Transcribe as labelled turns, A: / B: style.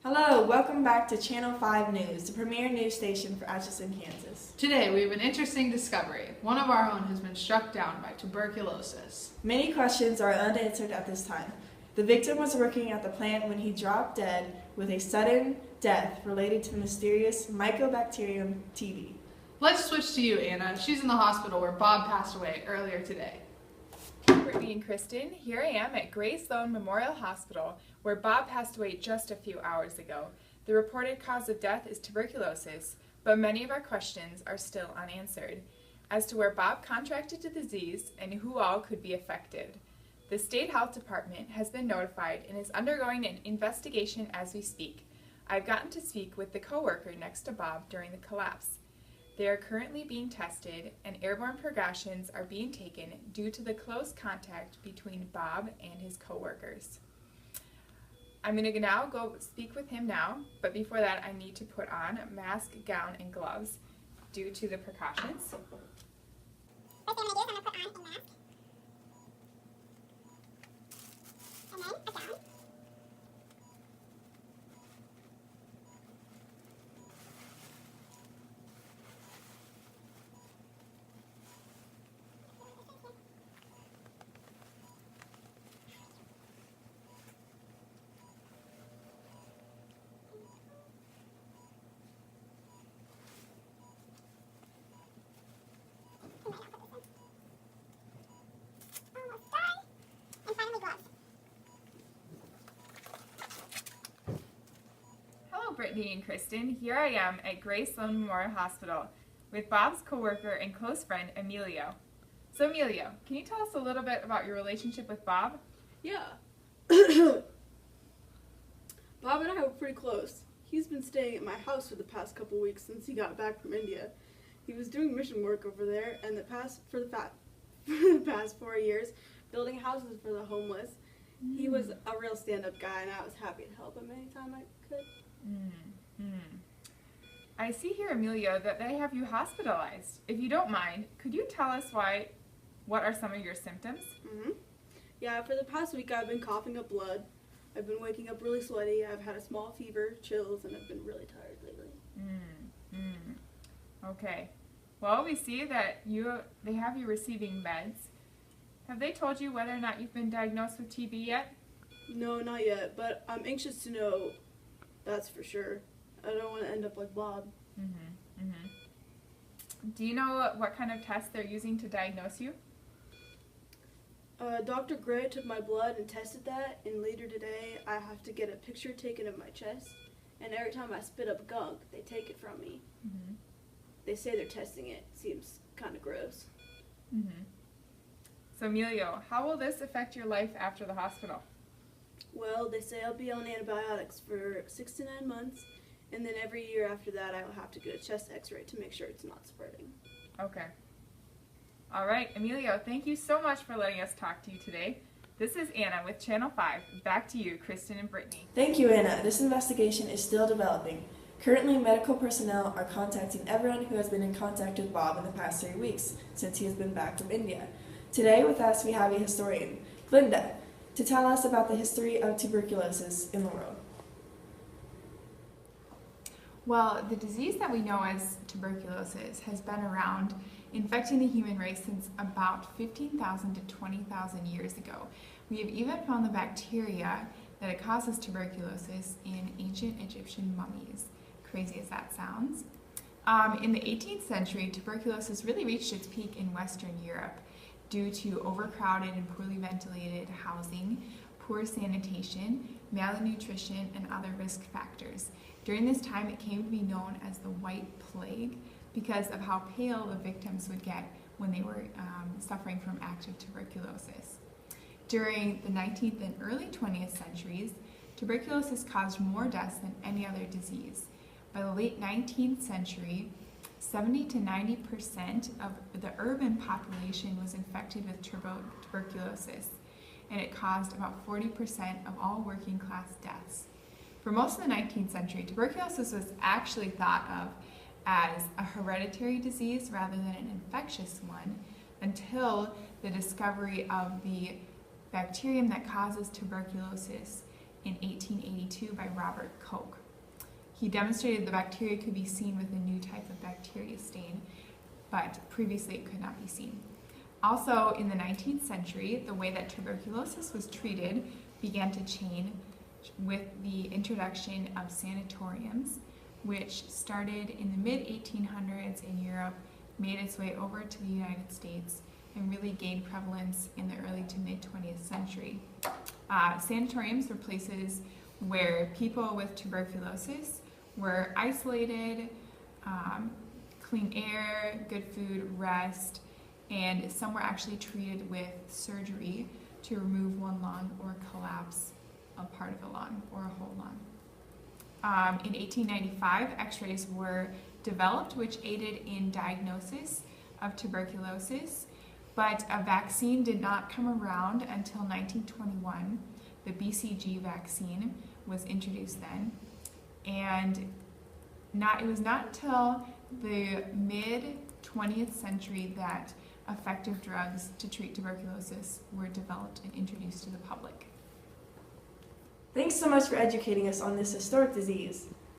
A: Hello, welcome back to Channel 5 News, the premier news station for Atchison, Kansas.
B: Today we have an interesting discovery. One of our own has been struck down by tuberculosis.
A: Many questions are unanswered at this time. The victim was working at the plant when he dropped dead with a sudden death related to the mysterious Mycobacterium TB.
B: Let's switch to you, Anna. She's in the hospital where Bob passed away earlier today.
C: Brittany and Kristen, here I am at Grace Sloan Memorial Hospital, where Bob passed away just a few hours ago. The reported cause of death is tuberculosis, but many of our questions are still unanswered as to where Bob contracted the disease and who all could be affected. The State Health Department has been notified and is undergoing an investigation as we speak. I've gotten to speak with the coworker next to Bob during the collapse. They are currently being tested, and airborne precautions are being taken due to the close contact between Bob and his coworkers. I'm going to now go speak with him now, but before that I need to put on a mask, gown, and gloves due to the precautions.
D: First thing I'm going to do is I'm going to put on a mask, and then a gown. Almost done. And finally gloves.
C: Hello, Brittany and Kristen. Here I am at Grace Sloan Memorial Hospital with Bob's coworker and close friend, Emilio. So, Emilio, can you tell us a little bit about your relationship with Bob?
E: Yeah. Bob and I were pretty close. He's been staying at my house for the past couple weeks since he got back from India. He was doing mission work over there, and for the past 4 years, building houses for the homeless. He was a real stand-up guy, and I was happy to help him anytime I could.
C: I see here, Emilio, that they have you hospitalized. If you don't mind, could you tell us what are some of your symptoms?
E: Yeah, for the past week I've been coughing up blood. I've been waking up really sweaty. I've had a small fever, chills, and I've been really tired lately.
C: Okay. Well, we see that they have you receiving meds. Have they told you whether or not you've been diagnosed with TB yet?
E: No, not yet, but I'm anxious to know, that's for sure. I don't want to end up like Bob.
C: Do you know what kind of test they're using to diagnose you?
E: Dr. Gray took my blood and tested that, and later today I have to get a picture taken of my chest, and every time I spit up gunk, they take it from me. They say they're testing it. Seems kind of gross.
C: So, Emilio, how will this affect your life after the hospital?
E: Well, they say I'll be on antibiotics for 6 to 9 months, and then every year after that I'll have to get a chest x-ray to make sure it's not spreading.
C: Okay. All right, Emilio, thank you so much for letting us talk to you today. This is Anna with Channel 5. Back to you, Kristen and Brittany.
A: Thank you, Anna. This investigation is still developing. Currently, medical personnel are contacting everyone who has been in contact with Bob in the past 3 weeks since he has been back from India. Today with us we have a historian, Linda, to tell us about the history of tuberculosis in the world.
C: Well, the disease that we know as tuberculosis has been around infecting the human race since about 15,000 to 20,000 years ago. We have even found the bacteria that it causes tuberculosis in ancient Egyptian mummies. Crazy as that sounds. In the 18th century, tuberculosis really reached its peak in Western Europe due to overcrowded and poorly ventilated housing, poor sanitation, malnutrition, and other risk factors. During this time, it came to be known as the White Plague because of how pale the victims would get when they were suffering from active tuberculosis. During the 19th and early 20th centuries, tuberculosis caused more deaths than any other disease. By the late 19th century, 70 to 90% of the urban population was infected with tuberculosis, and it caused about 40% of all working class deaths. For most of the 19th century, tuberculosis was actually thought of as a hereditary disease rather than an infectious one until the discovery of the bacterium that causes tuberculosis in 1882 by Robert Koch. He demonstrated the bacteria could be seen with a new type of bacteria stain, but previously it could not be seen. Also, in the 19th century, the way that tuberculosis was treated began to change with the introduction of sanatoriums, which started in the mid-1800s in Europe, made its way over to the United States, and really gained prevalence in the early to mid-20th century. Sanatoriums were places where people with tuberculosis were isolated, clean air, good food, rest, and some were actually treated with surgery to remove one lung or collapse a part of a lung or a whole lung. In 1895, x-rays were developed which aided in diagnosis of tuberculosis, but a vaccine did not come around until 1921. The BCG vaccine was introduced then, and it was not until the mid-20th century that effective drugs to treat tuberculosis were developed and introduced to the public.
A: Thanks so much for educating us on this historic disease.